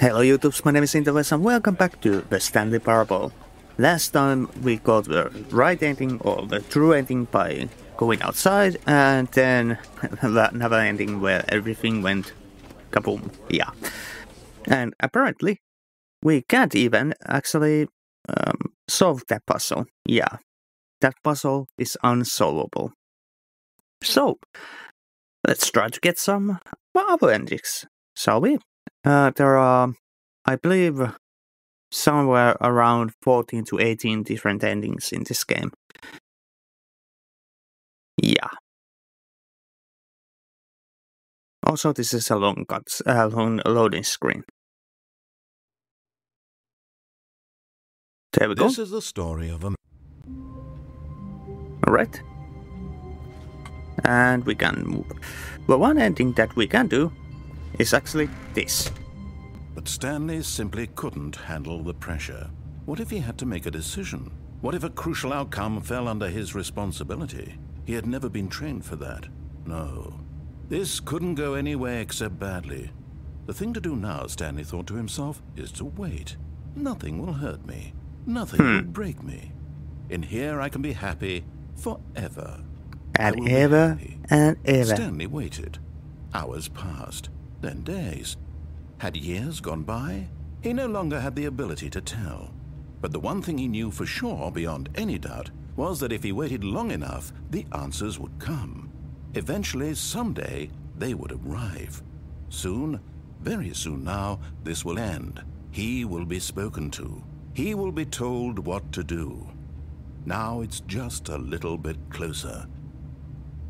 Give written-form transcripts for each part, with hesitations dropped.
Hello YouTubes, my name is Interwest and welcome back to the Stanley Parable. Last time we got the right ending or the true ending by going outside, and then another ending where everything went kaboom, yeah. And apparently we can't even actually solve that puzzle, yeah. That puzzle is unsolvable. So, let's try to get some other endings, shall we? There are, I believe, somewhere around 14 to 18 different endings in this game. Yeah. Also, this is a long loading screen. There we go. This is the story of a... Alright. And we can move. The one ending that we can do is actually this. But Stanley simply couldn't handle the pressure. What if he had to make a decision? What if a crucial outcome fell under his responsibility? He had never been trained for that. No. This couldn't go any way except badly. The thing to do now, Stanley thought to himself, is to wait. Nothing will hurt me. Nothing will break me. In here I can be happy forever. And ever and ever. Stanley waited. Hours passed, then days. Had years gone by? He no longer had the ability to tell. But the one thing he knew for sure, beyond any doubt, was that if he waited long enough, the answers would come. Eventually, someday, they would arrive. Soon, very soon now, this will end. He will be spoken to. He will be told what to do. Now it's just a little bit closer.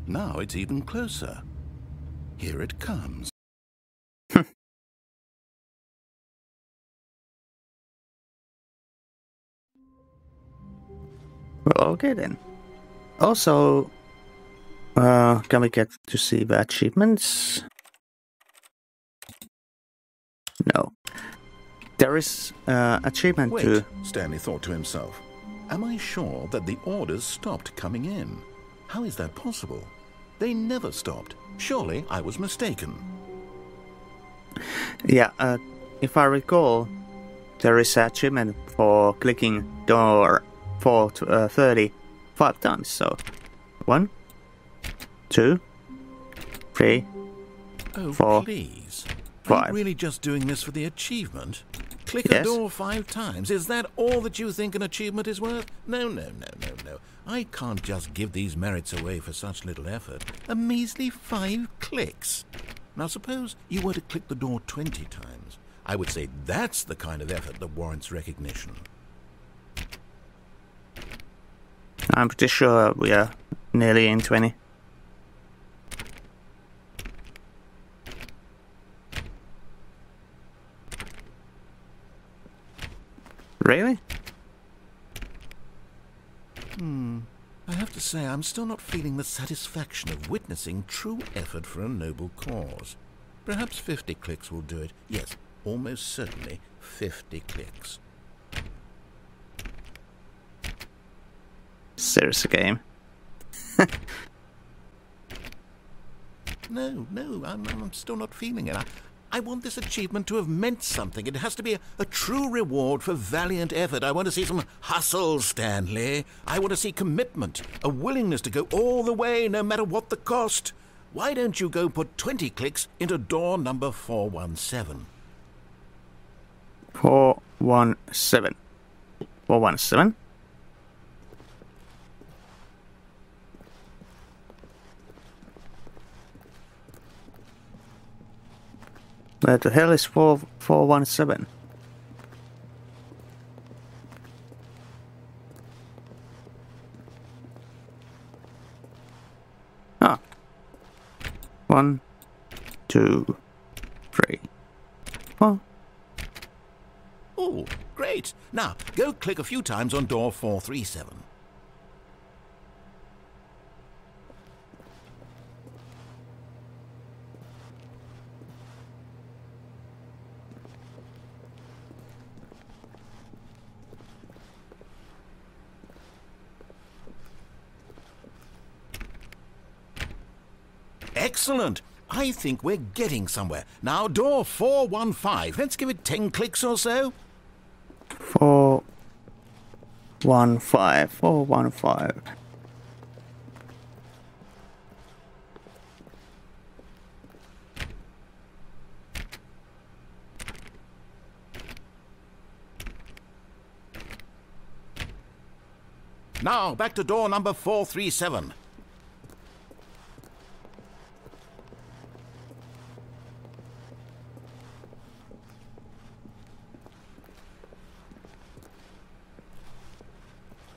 Now it's even closer. Here it comes. Well, okay then. Also, can we get to see the achievements? No. There is achievement Wait, to... Stanley thought to himself. Am I sure that the orders stopped coming in? How is that possible? They never stopped. Surely I was mistaken. Yeah, if I recall, there is an achievement for clicking door 35 times, so 1, 2, 3, Oh, 4, please. Are 5. you really just doing this for the achievement? Click Yes. a door 5 times. Is that all that you think an achievement is worth? No. I can't just give these merits away for such little effort. A measly 5 clicks. Now suppose you were to click the door 20 times. I would say that's the kind of effort that warrants recognition. I'm pretty sure we are nearly in 20. Really? I have to say, I'm still not feeling the satisfaction of witnessing true effort for a noble cause. Perhaps 50 clicks will do it. Yes, almost certainly 50 clicks. Serious game. No, I'm still not feeling it. I want this achievement to have meant something. It has to be a true reward for valiant effort. I want to see some hustle, Stanley. I want to see commitment, a willingness to go all the way, no matter what the cost. Why don't you go put 20 clicks into door number 417? 417. 417? Where the hell is 417? Ah. 1, 2, 3, 4. Oh, great. Now, go click a few times on door 437. Excellent! I think we're getting somewhere. Now, door 415. Let's give it 10 clicks or so. 415. 415. Now, back to door number 437.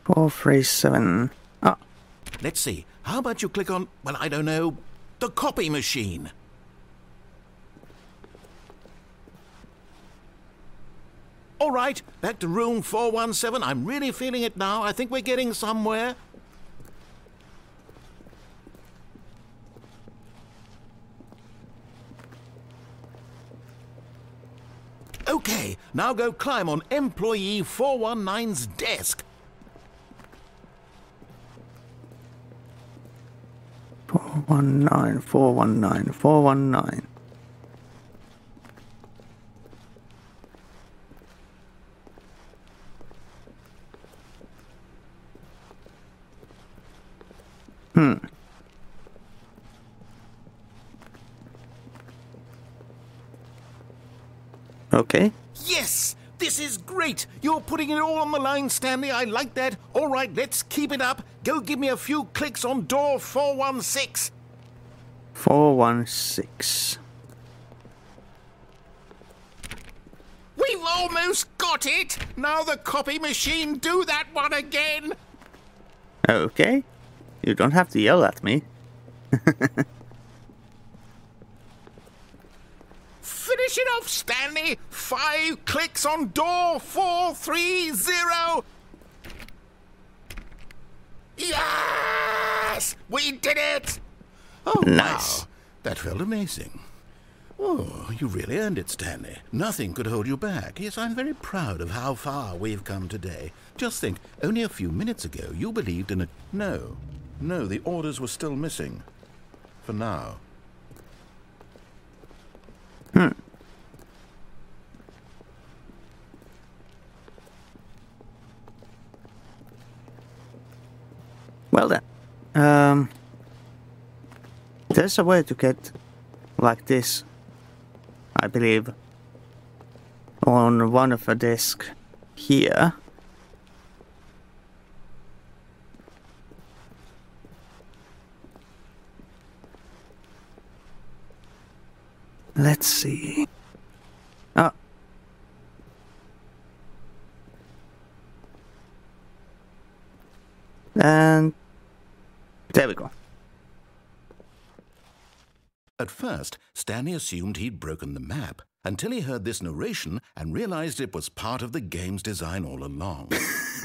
Four, 3, 7. Ah, Let's see. How about you click on, well, I don't know, the copy machine? All right, back to room 417. I'm really feeling it now. I think we're getting somewhere. Okay, now go climb on employee 419's desk. 419, 419, 419. Okay. Yes! This is great! You're putting it all on the line, Stanley. I like that. All right, let's keep it up. Go give me a few clicks on door 416. 416. We've almost got it! Now the copy machine, do that one again! Okay. You don't have to yell at me. Finish it off, Stanley! 5 clicks on door 430! Yes! We did it! Oh, Nice. wow. That felt amazing. Oh, you really earned it, Stanley. Nothing could hold you back. Yes, I'm very proud of how far we've come today. Just think, only a few minutes ago you believed in a... No, the orders were still missing. For now. Well then. There's a way to get like this, I believe, on one of the discs here. Let's see. Oh. And there we go. At first, Stanley assumed he'd broken the map until he heard this narration and realized it was part of the game's design all along.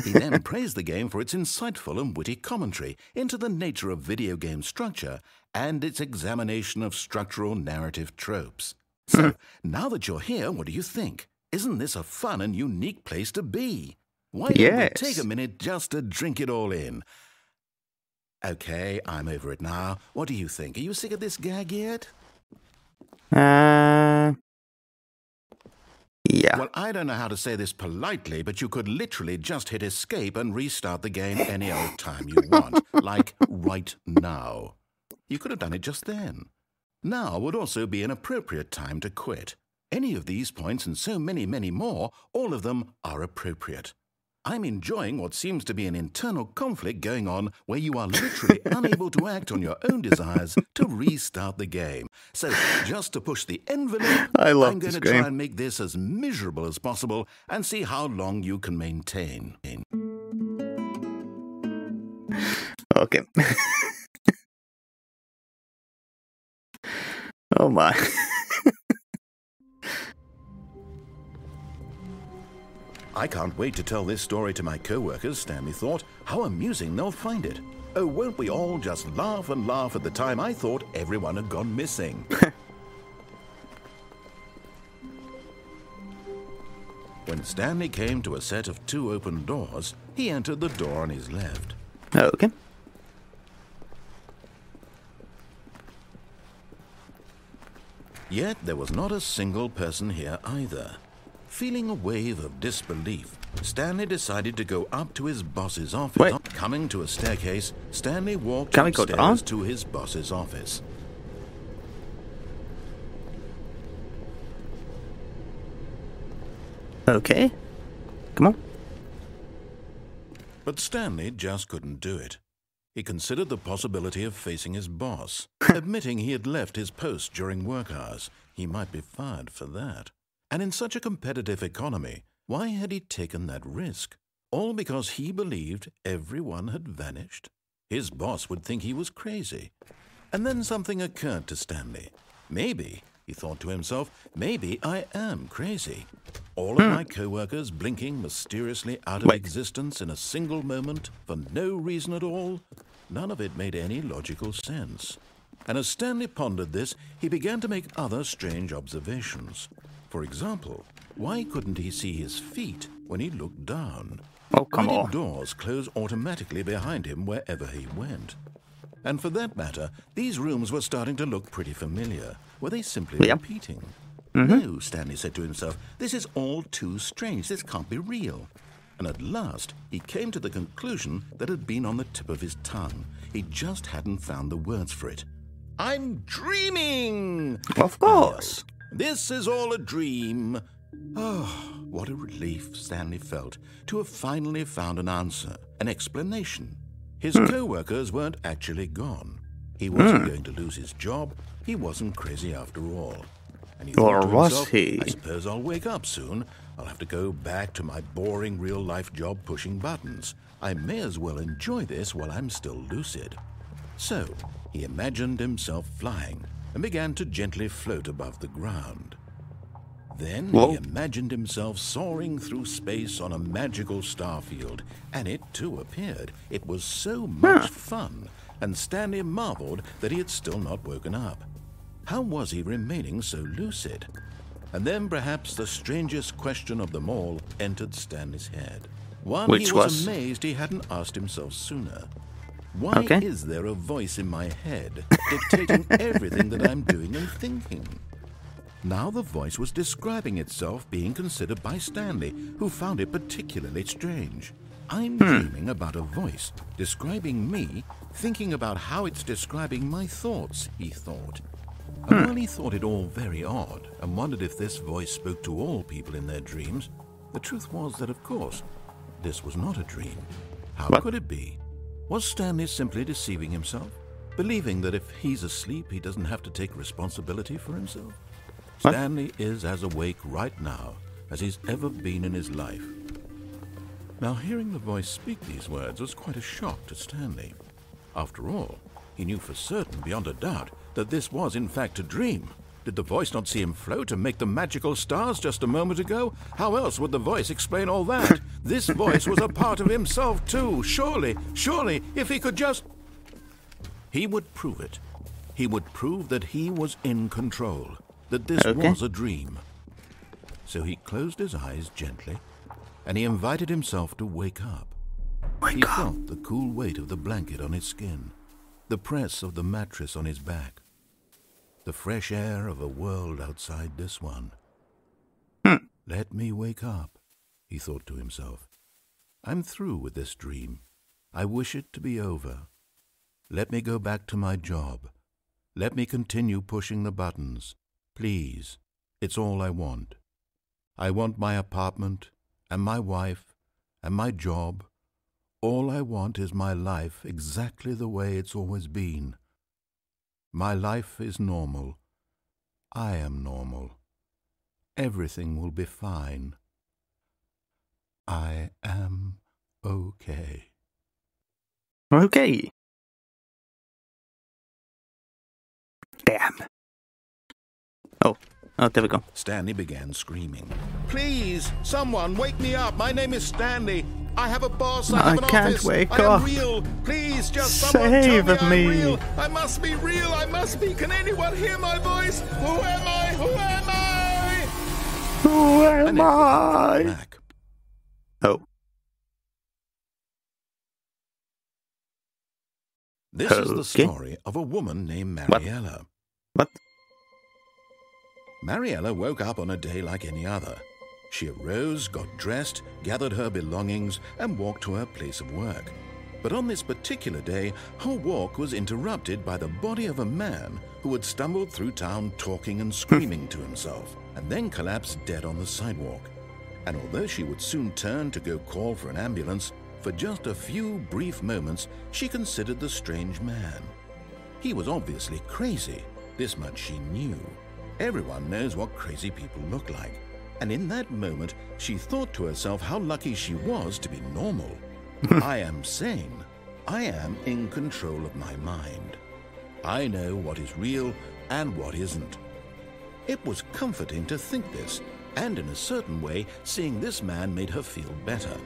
He then praised the game for its insightful and witty commentary into the nature of video game structure and its examination of structural narrative tropes. So, now that you're here, what do you think? Isn't this a fun and unique place to be? Why don't we take a minute just to drink it all in? Okay, I'm over it now. What do you think? Are you sick of this gag yet? Yeah. Well, I don't know how to say this politely, but you could literally just hit escape and restart the game any old time you want, like right now. You could have done it just then. Now would also be an appropriate time to quit. Any of these points and so many, many more, all of them are appropriate. I'm enjoying what seems to be an internal conflict going on where you are literally unable to act on your own desires to restart the game. So, just to push the envelope, I'm going to try and make this as miserable as possible and see how long you can maintain. Okay. Oh my. I can't wait to tell this story to my co-workers, Stanley thought. How amusing they'll find it. Oh, won't we all just laugh and laugh at the time I thought everyone had gone missing. When Stanley came to a set of 2 open doors, he entered the door on his left. Okay. Yet there was not a single person here either. Feeling a wave of disbelief, Stanley decided to go up to his boss's office. Wait. Coming to a staircase, Stanley walked Can we go down? upstairs to his boss's office. Okay. Come on. But Stanley just couldn't do it. He considered the possibility of facing his boss. Admitting he had left his post during work hours, he might be fired for that. And in such a competitive economy, why had he taken that risk? All because he believed everyone had vanished? His boss would think he was crazy. And then something occurred to Stanley. Maybe, he thought to himself, maybe I am crazy. All of my co-workers blinking mysteriously out of existence in a single moment for no reason at all. None of it made any logical sense. And as Stanley pondered this, he began to make other strange observations. For example, why couldn't he see his feet when he looked down? Oh, come Why on. did doors close automatically behind him wherever he went? And for that matter, these rooms were starting to look pretty familiar. Were they simply repeating? No, Stanley said to himself, this is all too strange. This can't be real. And at last, he came to the conclusion that had been on the tip of his tongue. He just hadn't found the words for it. I'm dreaming! Of course. This is all a dream. Oh, what a relief Stanley felt to have finally found an answer, an explanation. His co-workers weren't actually gone. He wasn't going to lose his job. He wasn't crazy after all. And he thought to himself, I suppose I'll wake up soon. I'll have to go back to my boring real-life job pushing buttons. I may as well enjoy this while I'm still lucid. So, he imagined himself flying and began to gently float above the ground. Then he imagined himself soaring through space on a magical starfield, and it too appeared. It was so much fun, and Stanley marveled that he had still not woken up. How was he remaining so lucid? And then perhaps the strangest question of them all entered Stanley's head. One he was amazed he hadn't asked himself sooner. Why is there a voice in my head dictating everything that I'm doing and thinking? Now the voice was describing itself being considered by Stanley, who found it particularly strange. I'm dreaming about a voice describing me, thinking about how it's describing my thoughts, he thought. And while he thought it all very odd and wondered if this voice spoke to all people in their dreams, the truth was that, of course, this was not a dream. How could it be? Was Stanley simply deceiving himself, believing that if he's asleep, he doesn't have to take responsibility for himself? Stanley is as awake right now as he's ever been in his life. Now, hearing the voice speak these words was quite a shock to Stanley. After all, he knew for certain, beyond a doubt, that this was in fact a dream. Did the voice not see him float and make the magical stars just a moment ago? How else would the voice explain all that? This voice was a part of himself too. Surely, if he could just... He would prove it. He would prove that he was in control, that this was a dream. So he closed his eyes gently, and he invited himself to wake up. He felt the cool weight of the blanket on his skin, the press of the mattress on his back, the fresh air of a world outside this one. Let me wake up, he thought to himself. I'm through with this dream. I wish it to be over. Let me go back to my job. Let me continue pushing the buttons. Please, it's all I want. I want my apartment, and my wife, and my job. All I want is my life exactly the way it's always been. My life is normal. I am normal. Everything will be fine. I am okay. Okay. Damn. Oh, there we go. Stanley began screaming. Please, someone wake me up. My name is Stanley. I have a boss. I have an can't office. wake I up. am real. Please, just someone Save tell me I'm me. real. I must be real. I must be. Can anyone hear my voice? Who am I? Who am I? Who am I? Back. Oh. This is the story of a woman named Mariella. What? Mariella woke up on a day like any other. She arose, got dressed, gathered her belongings, and walked to her place of work. But on this particular day, her walk was interrupted by the body of a man who had stumbled through town talking and screaming to himself, and then collapsed dead on the sidewalk. And although she would soon turn to go call for an ambulance, for just a few brief moments she considered the strange man. He was obviously crazy, this much she knew. Everyone knows what crazy people look like. And in that moment, she thought to herself how lucky she was to be normal. I am sane. I am in control of my mind. I know what is real and what isn't. It was comforting to think this, and in a certain way, seeing this man made her feel better.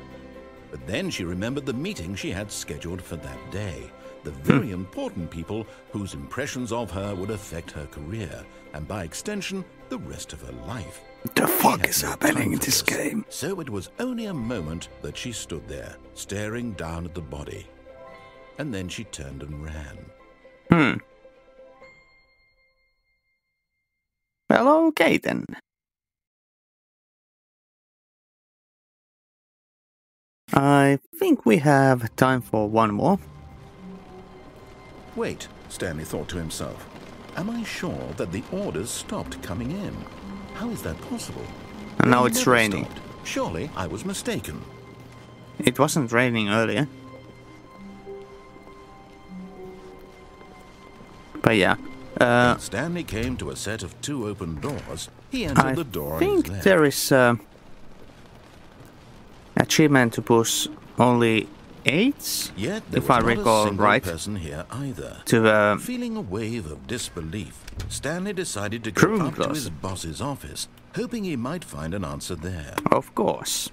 But then she remembered the meeting she had scheduled for that day, the very important people whose impressions of her would affect her career, and by extension, the rest of her life. What the fuck is happening in this game? So it was only a moment that she stood there, staring down at the body. And then she turned and ran. Well, okay then. I think we have time for one more. Wait, Stanley thought to himself. Am I sure that the orders stopped coming in? How is that possible? And now They it's never raining. stopped. Surely I was mistaken. It wasn't raining earlier. But yeah. When Stanley came to a set of 2 open doors, he entered the door I on his think left. there is achievement to push only 8, Yet there if was I not recall a single right, person here either. to the Feeling a wave of disbelief, Stanley decided to Broom go up to closet. his boss's office, hoping he might find an answer there. Of course.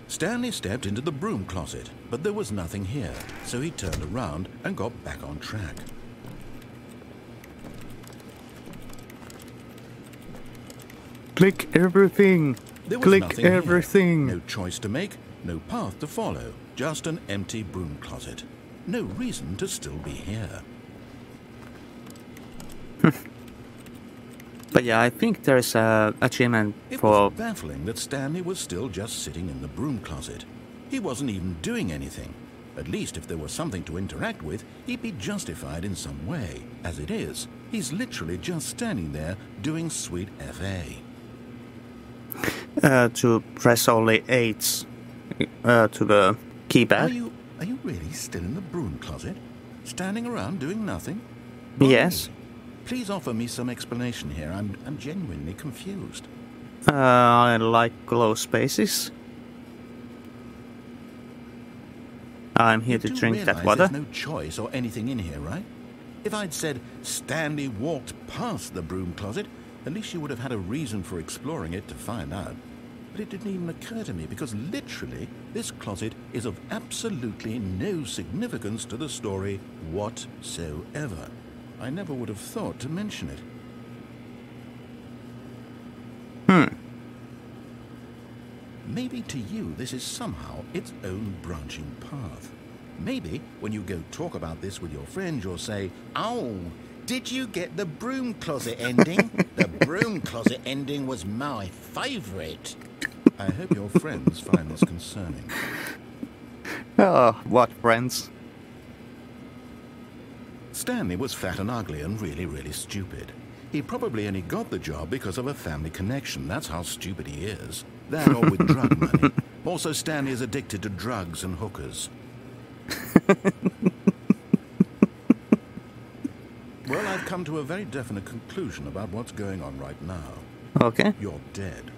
Stanley stepped into the broom closet, but there was nothing here, so he turned around and got back on track. Click everything. There was Click nothing everything. Here. No choice to make, no path to follow, just an empty broom closet. No reason to still be here. But yeah, I think there's a achievement It for... was baffling that Stanley was still just sitting in the broom closet. He wasn't even doing anything. At least if there was something to interact with, he'd be justified in some way. As it is, he's literally just standing there doing sweet FA. to press only 8 to the keypad. Are you really still in the broom closet? Standing around doing nothing? Yes. Please offer me some explanation here. I'm genuinely confused. I like close spaces. I'm here to You do drink that realize water. There's no choice or anything in here, right? If I'd said Stanley walked past the broom closet, at least you would have had a reason for exploring it to find out. But it didn't even occur to me because literally this closet is of absolutely no significance to the story whatsoever. I never would have thought to mention it. Maybe to you this is somehow its own branching path. Maybe when you go talk about this with your friends, you'll say, "Oh, did you get the broom closet ending? The broom closet ending was my favourite." I hope your friends find this concerning. Oh, what friends? Stanley was fat and ugly and really, really stupid. He probably only got the job because of a family connection. That's how stupid he is. That or with drug money. Also, Stanley is addicted to drugs and hookers. Well, I've come to a very definite conclusion about what's going on right now. Okay. You're dead.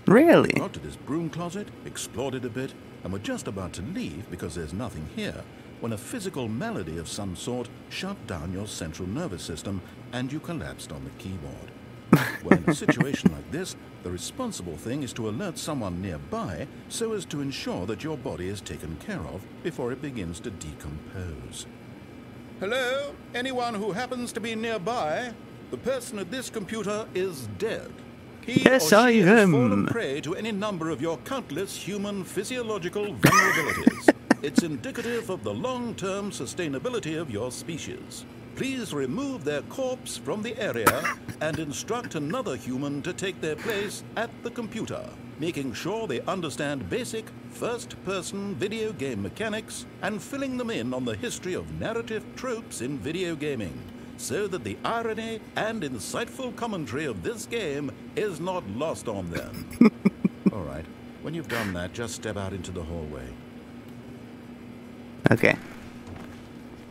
Really? Got to this broom closet, explored it a bit, and were just about to leave because there's nothing here, when a physical malady of some sort shut down your central nervous system and you collapsed on the keyboard. Well, in a situation like this, the responsible thing is to alert someone nearby so as to ensure that your body is taken care of before it begins to decompose. Hello? Anyone who happens to be nearby? The person at this computer is dead. He Yes, or I she has am. fallen prey to any number of your countless human physiological vulnerabilities. It's indicative of the long-term sustainability of your species. please remove their corpse from the area and instruct another human to take their place at the computer, making sure they understand basic first-person video game mechanics and filling them in on the history of narrative tropes in video gaming, so that the irony and insightful commentary of this game is not lost on them. All right, when you've done that, just step out into the hallway. Okay.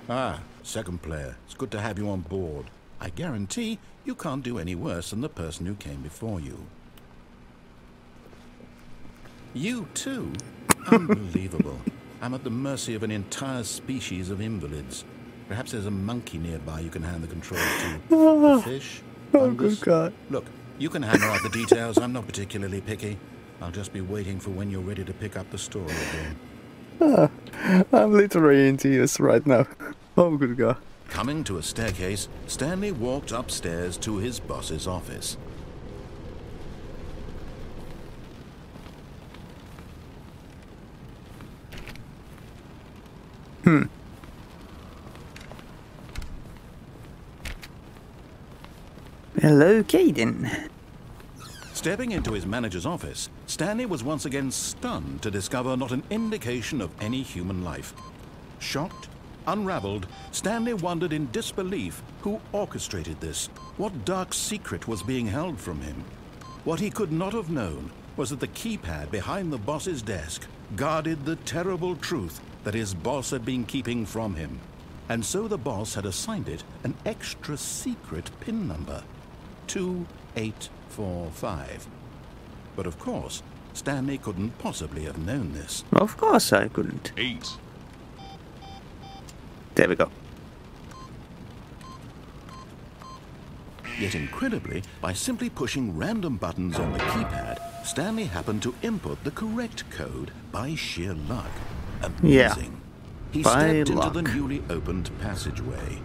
Ah, second player, it's good to have you on board. I guarantee you can't do any worse than the person who came before you. You too? Unbelievable. I'm at the mercy of an entire species of invalids. Perhaps there's a monkey nearby you can hand the controls to. A fish? Oh, good God. Look, you can hammer out the details. I'm not particularly picky. I'll just be waiting for when you're ready to pick up the story again. I'm literally in tears right now. Oh, good God. Coming to a staircase, Stanley walked upstairs to his boss's office. Hello, Caden. Stepping into his manager's office, Stanley was once again stunned to discover not an indication of any human life. Shocked, unraveled, Stanley wondered in disbelief who orchestrated this, what dark secret was being held from him. What he could not have known was that the keypad behind the boss's desk guarded the terrible truth that his boss had been keeping from him. And so the boss had assigned it an extra secret PIN number, 2845. But of course, Stanley couldn't possibly have known this. Of course I couldn't. 8. There we go. Yet incredibly, by simply pushing random buttons on the keypad, Stanley happened to input the correct code by sheer luck. Amazing. Yeah, He by stepped luck. into the newly opened passageway.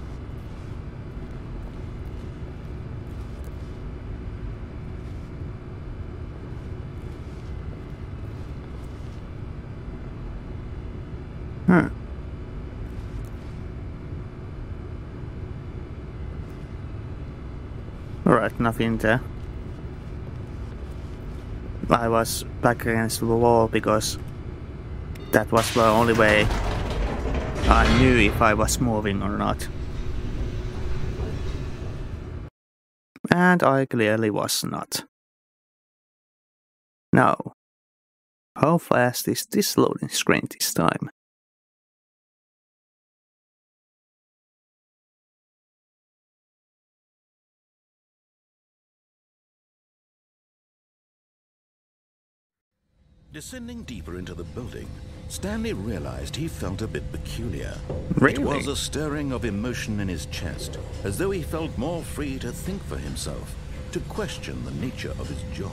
Alright, nothing there. I was back against the wall because that was the only way I knew if I was moving or not. And I clearly was not. Now, how fast is this loading screen this time? Descending deeper into the building, Stanley realized he felt a bit peculiar. Really? It was a stirring of emotion in his chest, as though he felt more free to think for himself, to question the nature of his job.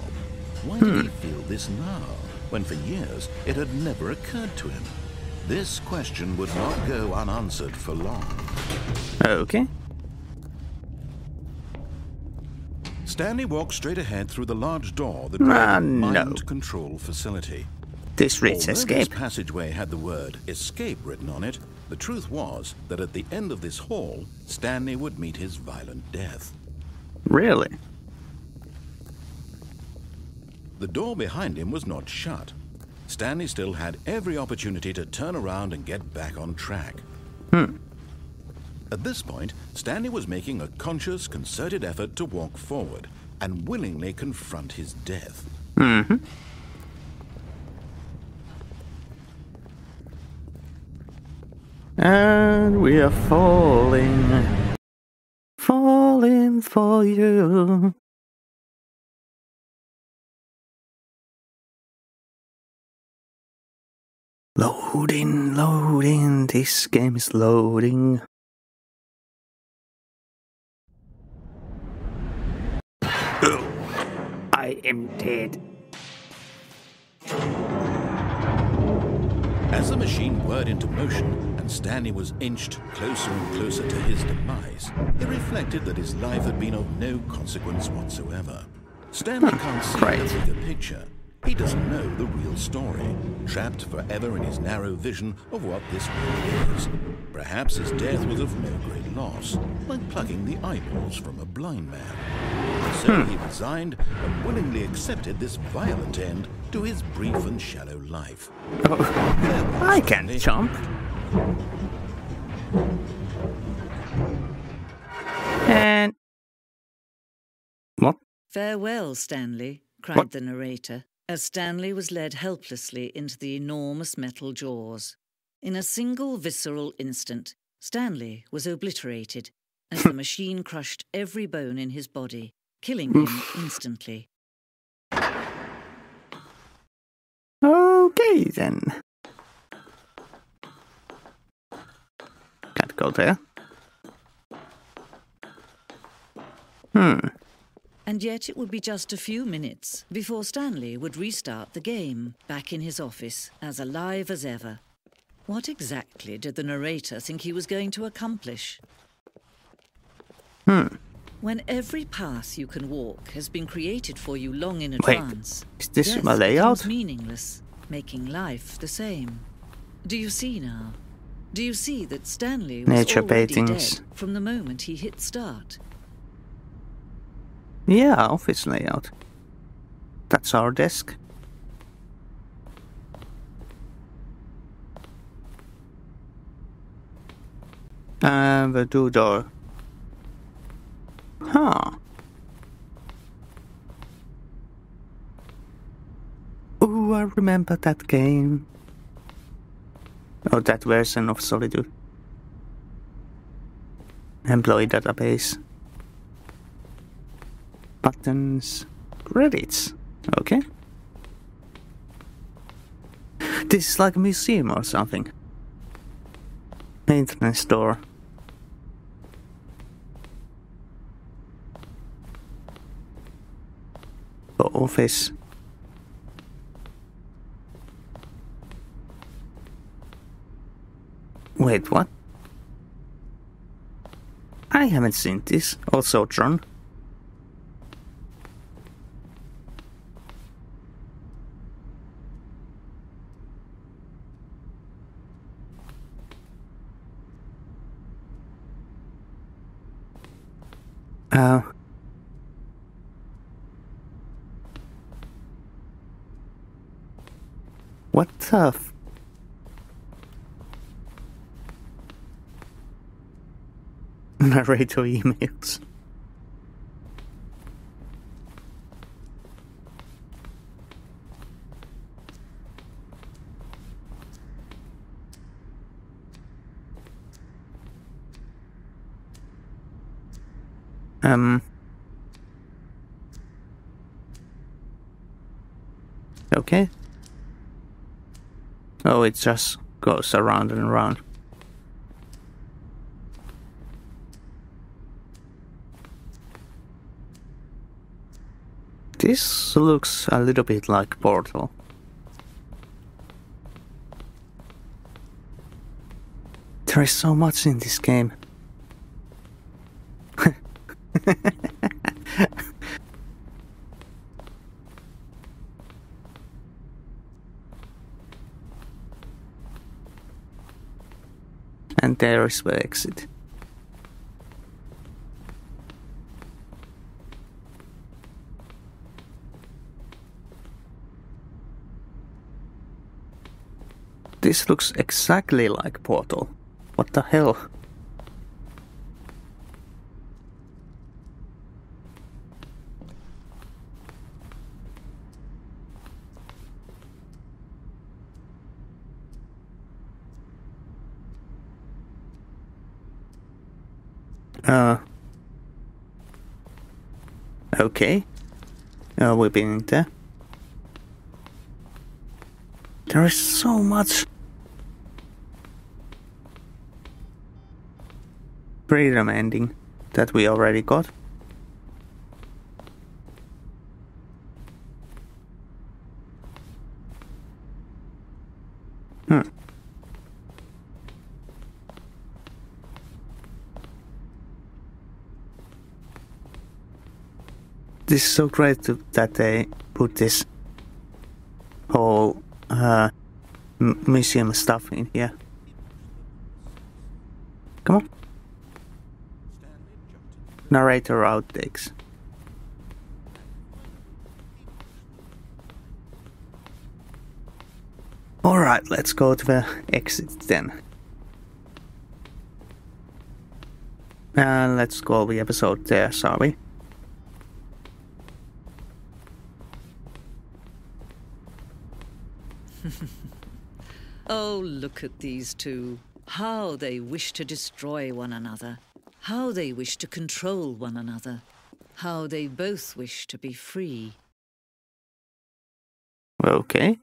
Why did he feel this now, when for years it had never occurred to him? This question would not go unanswered for long. Okay. Stanley walked straight ahead through the large door that led to the no. mind control facility. This reads Although escape. this passageway had the word escape written on it, the truth was that at the end of this hall, Stanley would meet his violent death. Really? The door behind him was not shut. Stanley still had every opportunity to turn around and get back on track. At this point, Stanley was making a conscious, concerted effort to walk forward and willingly confront his death. And we are falling. Falling for you. Loading, loading, this game is loading. I am dead. As the machine whirred into motion and Stanley was inched closer and closer to his demise, he reflected that his life had been of no consequence whatsoever. Stanley can't see Right. the bigger picture. He doesn't know the real story, trapped forever in his narrow vision of what this world is. Perhaps his death was of no great loss, like plucking the eyeballs from a blind man. So he resigned and willingly accepted this violent end to his brief and shallow life. Oh, I can't jump. And... what? "Farewell, Stanley," cried What? the narrator, as Stanley was led helplessly into the enormous metal jaws. In a single visceral instant, Stanley was obliterated, as the machine crushed every bone in his body, killing him instantly. Okay, then. Can't go there. And yet it would be just a few minutes before Stanley would restart the game, back in his office, as alive as ever. What exactly did the narrator think he was going to accomplish? When every path you can walk has been created for you long in advance, is this death my layout? becomes meaningless, making life the same. Do you see now? Do you see that Stanley was Nature already paintings. dead from the moment he hit start? Yeah, office layout. That's our desk. And the door. Huh. Oh, I remember that game. Oh, that version of Solitude. Employee database. Buttons. Credits. Okay. This is like a museum or something. Maintenance door. The office. Wait, what? I haven't seen this. Also, Tron. What the f... Narrator emails. Okay. Oh, it just goes around and around. This looks a little bit like Portal. There is so much in this game. And there is the exit. This looks exactly like Portal. What the hell? Okay. We've been in there. There is so much. Freedom ending that we already got. This is so great that they put this museum stuff in here. Come on. Narrator outtakes. Alright, let's go to the exit then. And let's call the episode there, shall we? Oh, look at these two. How they wish to destroy one another. How they wish to control one another. How they both wish to be free. Okay.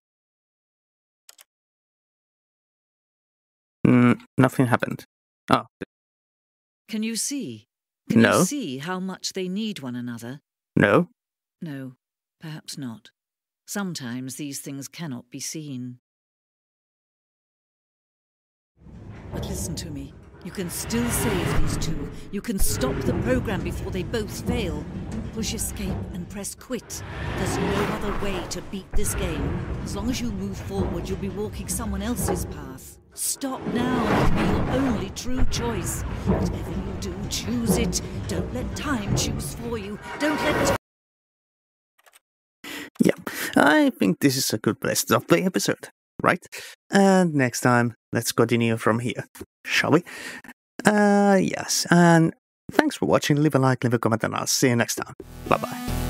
Nothing happened. Oh. Can you see? Can No. you see how much they need one another? No. No, perhaps not. Sometimes these things cannot be seen. But listen to me. You can still save these two. You can stop the program before they both fail. Push escape and press quit. There's no other way to beat this game. As long as you move forward, you'll be walking someone else's path. Stop now and be your only true choice. Whatever you do, choose it. Don't let time choose for you. Don't let... Yeah, I think this is a good place to stop the episode, right? And next time, let's continue from here, shall we? Yes, and thanks for watching. Leave a like, leave a comment, and I'll see you next time. Bye-bye.